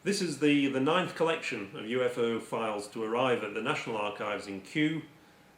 This is the ninth collection of UFO files to arrive at the National Archives in Kew,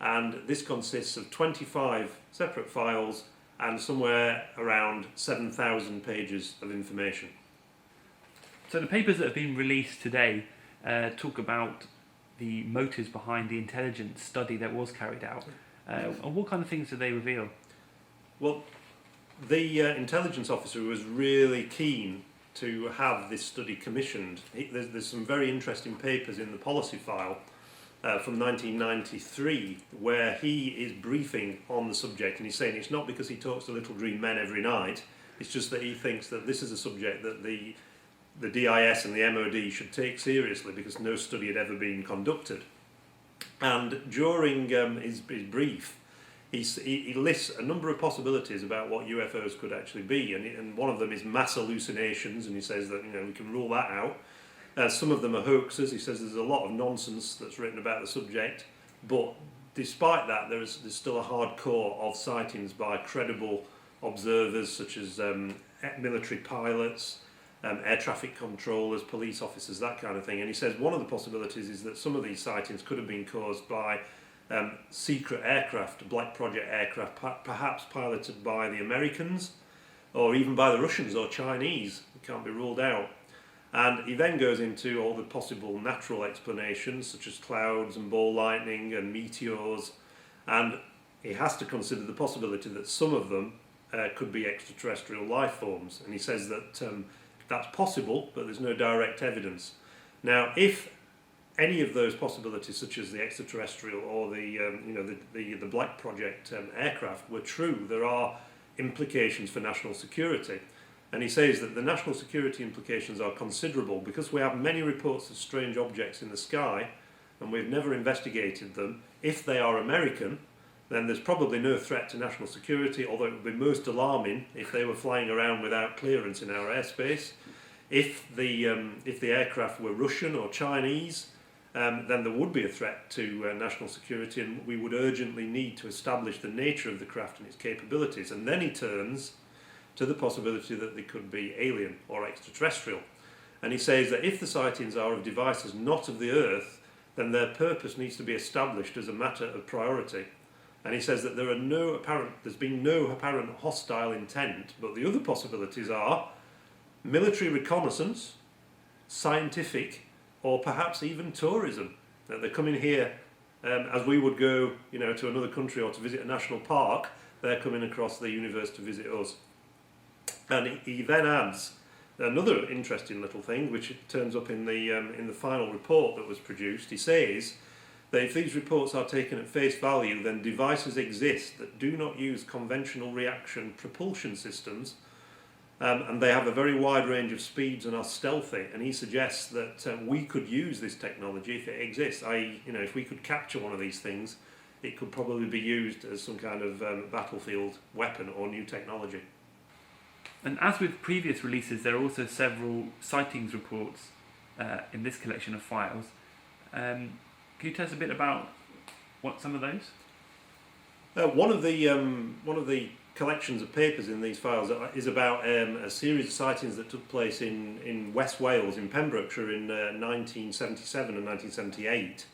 and this consists of 25 separate files and somewhere around 7,000 pages of information. So the papers that have been released today talk about the motives behind the intelligence study that was carried out. And what kind of things do they reveal? Well, the intelligence officer was really keen to have this study commissioned. There's some very interesting papers in the policy file from 1993 where he is briefing on the subject, and he's saying it's not because he talks to little green men every night, it's just that he thinks that this is a subject that the DIS and the MOD should take seriously because no study had ever been conducted. And during his brief, he lists a number of possibilities about what UFOs could actually be, and one of them is mass hallucinations, and he says that we can rule that out. Some of them are hoaxes. He says there's a lot of nonsense that's written about the subject, but despite that, there's still a hard core of sightings by credible observers such as military pilots, air traffic controllers, police officers, that kind of thing. And he says one of the possibilities is that some of these sightings could have been caused by secret aircraft, black project aircraft, perhaps piloted by the Americans or even by the Russians or Chinese. It can't be ruled out. And he then goes into all the possible natural explanations such as clouds and ball lightning and meteors, and he has to consider the possibility that some of them could be extraterrestrial life forms, and he says that that's possible, but there's no direct evidence. Now, if any of those possibilities, such as the extraterrestrial or the Black Project aircraft, were true, there are implications for national security. And he says that the national security implications are considerable because we have many reports of strange objects in the sky, and we've never investigated them. If they are American, then there's probably no threat to national security, although it would be most alarming if they were flying around without clearance in our airspace. If the aircraft were Russian or Chinese, then there would be a threat to national security, and we would urgently need to establish the nature of the craft and its capabilities. And then he turns to the possibility that they could be alien or extraterrestrial. And he says that if the sightings are of devices not of the Earth, then their purpose needs to be established as a matter of priority. And he says that there's been no apparent hostile intent, but the other possibilities are military reconnaissance, scientific, or perhaps even tourism. That they're coming here as we would go, to another country or to visit a national park. They're coming across the universe to visit us. And he then adds another interesting little thing, which turns up in the final report that was produced. He says that if these reports are taken at face value, then devices exist that do not use conventional reaction propulsion systems, and they have a very wide range of speeds and are stealthy. And he suggests that we could use this technology if it exists. I.e., if we could capture one of these things, it could probably be used as some kind of battlefield weapon or new technology. And as with previous releases, there are also several sightings reports in this collection of files. Can you tell us a bit about some of those? One of the collections of papers in these files is about a series of sightings that took place in West Wales, in Pembrokeshire, in 1977 and 1978.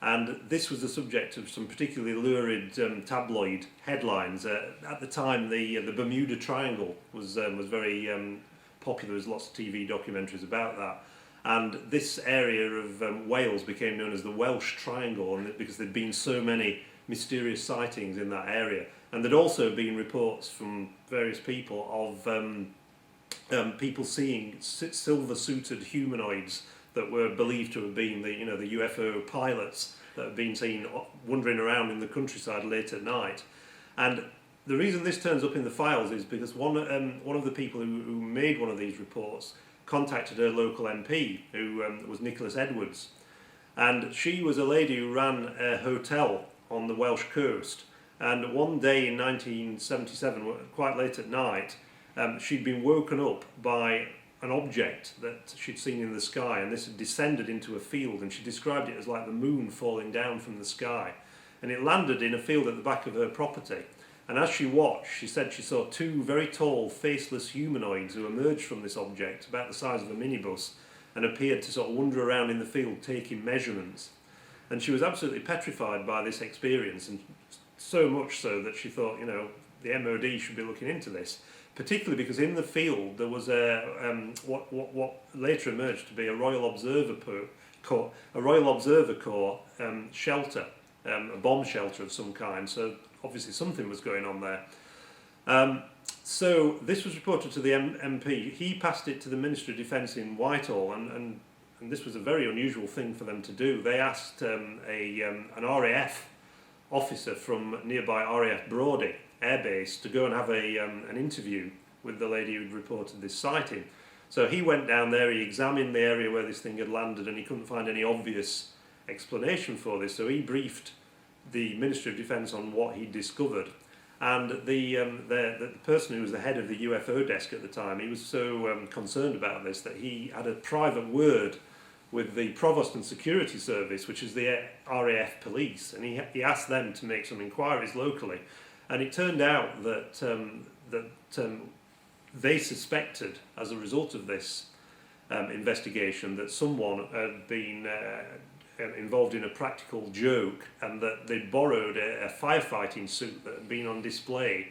And this was the subject of some particularly lurid tabloid headlines. At the time, the Bermuda Triangle was very popular. There's lots of TV documentaries about that. And this area of Wales became known as the Welsh Triangle, because there'd been so many mysterious sightings in that area. And there'd also been reports from various people of people seeing silver-suited humanoids that were believed to have been the UFO pilots that have been seen wandering around in the countryside late at night. And the reason this turns up in the files is because one of the people who made one of these reports contacted her local MP, who was Nicholas Edwards. And she was a lady who ran a hotel on the Welsh coast. And one day in 1977, quite late at night, she'd been woken up by an object that she'd seen in the sky, and this had descended into a field, and she described it as like the moon falling down from the sky. And it landed in a field at the back of her property. And as she watched, she said she saw two very tall, faceless humanoids who emerged from this object, about the size of a minibus, and appeared to sort of wander around in the field taking measurements. And she was absolutely petrified by this experience, and so much so that she thought, the MOD should be looking into this, particularly because in the field there was what later emerged to be a Royal Observer Corps shelter, a bomb shelter of some kind. So obviously something was going on there. So this was reported to the MP. He passed it to the Ministry of Defence in Whitehall, and this was a very unusual thing for them to do. They asked an RAF officer from nearby RAF Brodie Air Base to go and have an interview with the lady who'd reported this sighting. So he went down there, he examined the area where this thing had landed, and he couldn't find any obvious explanation for this. So he briefed the Ministry of Defence on what he'd discovered. And the person who was the head of the UFO desk at the time, he was so concerned about this that he had a private word with the Provost and Security Service, which is the RAF police, and he asked them to make some inquiries locally. And it turned out that they suspected, as a result of this investigation, that someone had been involved in a practical joke, and that they'd borrowed a firefighting suit that had been on display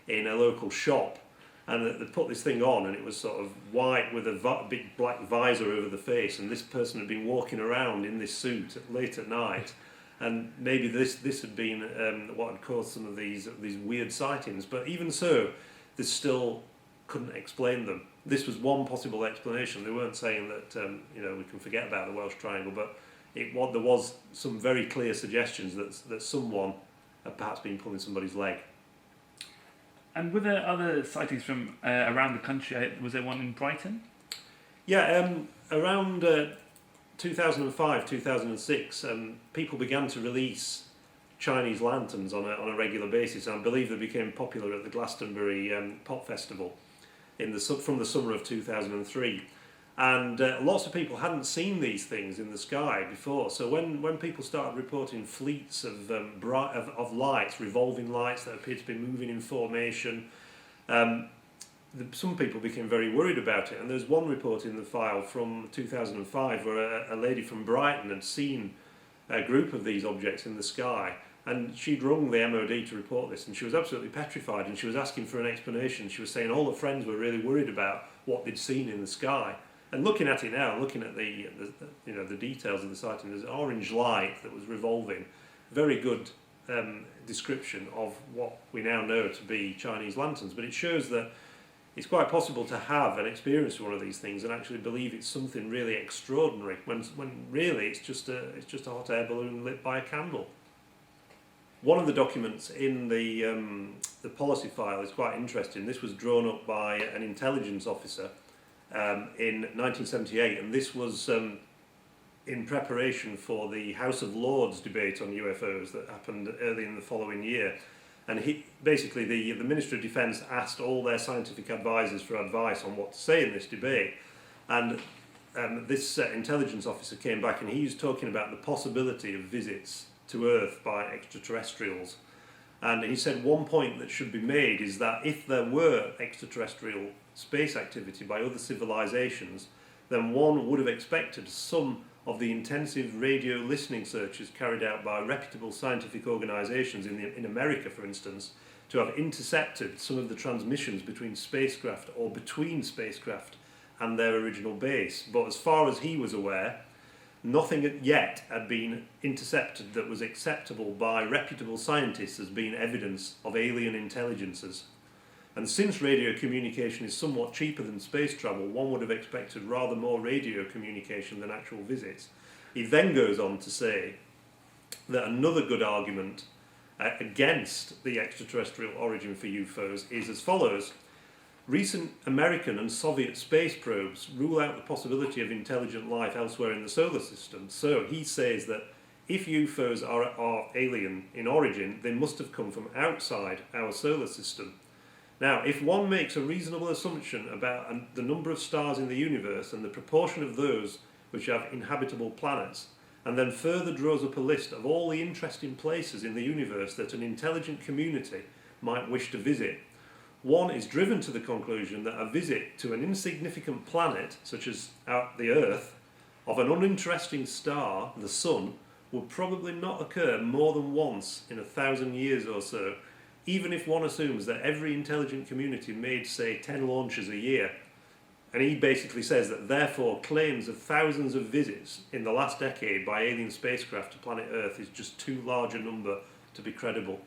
in a local shop, and that they put this thing on, and it was sort of white with a big black visor over the face, and this person had been walking around in this suit late at night, and maybe this had been what had caused some of these weird sightings. But even so, they still couldn't explain them. This was one possible explanation. They weren't saying that we can forget about the Welsh Triangle, but there was some very clear suggestions that someone had perhaps been pulling somebody's leg. And were there other sightings from around the country? Was there one in Brighton? Yeah, around 2005, 2006, people began to release Chinese lanterns on a regular basis, and I believe they became popular at the Glastonbury Pop Festival from the summer of 2003. And lots of people hadn't seen these things in the sky before. So when people started reporting fleets of lights, revolving lights that appeared to be moving in formation, some people became very worried about it. And there's one report in the file from 2005 where a lady from Brighton had seen a group of these objects in the sky. And she'd rung the MOD to report this, and she was absolutely petrified, and she was asking for an explanation. She was saying all her friends were really worried about what they'd seen in the sky. And looking at it now, looking at the details of the sighting, there's an orange light that was revolving. Very good description of what we now know to be Chinese lanterns. But it shows that it's quite possible to have an experience of one of these things and actually believe it's something really extraordinary, when really it's just a hot air balloon lit by a candle. One of the documents in the policy file is quite interesting. This was drawn up by an intelligence officer in 1978, and this was in preparation for the House of Lords debate on UFOs that happened early in the following year. And basically the Ministry of Defence asked all their scientific advisors for advice on what to say in this debate, and this intelligence officer came back, and he was talking about the possibility of visits to Earth by extraterrestrials. And he said one point that should be made is that if there were extraterrestrial space activity by other civilizations, then one would have expected some of the intensive radio listening searches carried out by reputable scientific organizations in America, for instance, to have intercepted some of the transmissions between spacecraft or between spacecraft and their original base. But as far as he was aware, nothing yet had been intercepted that was acceptable by reputable scientists as being evidence of alien intelligences. And since radio communication is somewhat cheaper than space travel, one would have expected rather more radio communication than actual visits. He then goes on to say that another good argument against the extraterrestrial origin for UFOs is as follows. Recent American and Soviet space probes rule out the possibility of intelligent life elsewhere in the solar system. So he says that if UFOs are alien in origin, they must have come from outside our solar system. Now, if one makes a reasonable assumption about the number of stars in the universe and the proportion of those which have inhabitable planets, and then further draws up a list of all the interesting places in the universe that an intelligent community might wish to visit, one is driven to the conclusion that a visit to an insignificant planet, such as the Earth, of an uninteresting star, the Sun, would probably not occur more than once in 1,000 years or so, even if one assumes that every intelligent community made, say, 10 launches a year. And he basically says that therefore claims of thousands of visits in the last decade by alien spacecraft to planet Earth is just too large a number to be credible.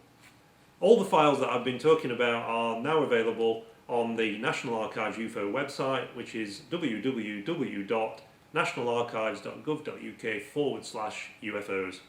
All the files that I've been talking about are now available on the National Archives UFO website, which is www.nationalarchives.gov.uk/UFOs.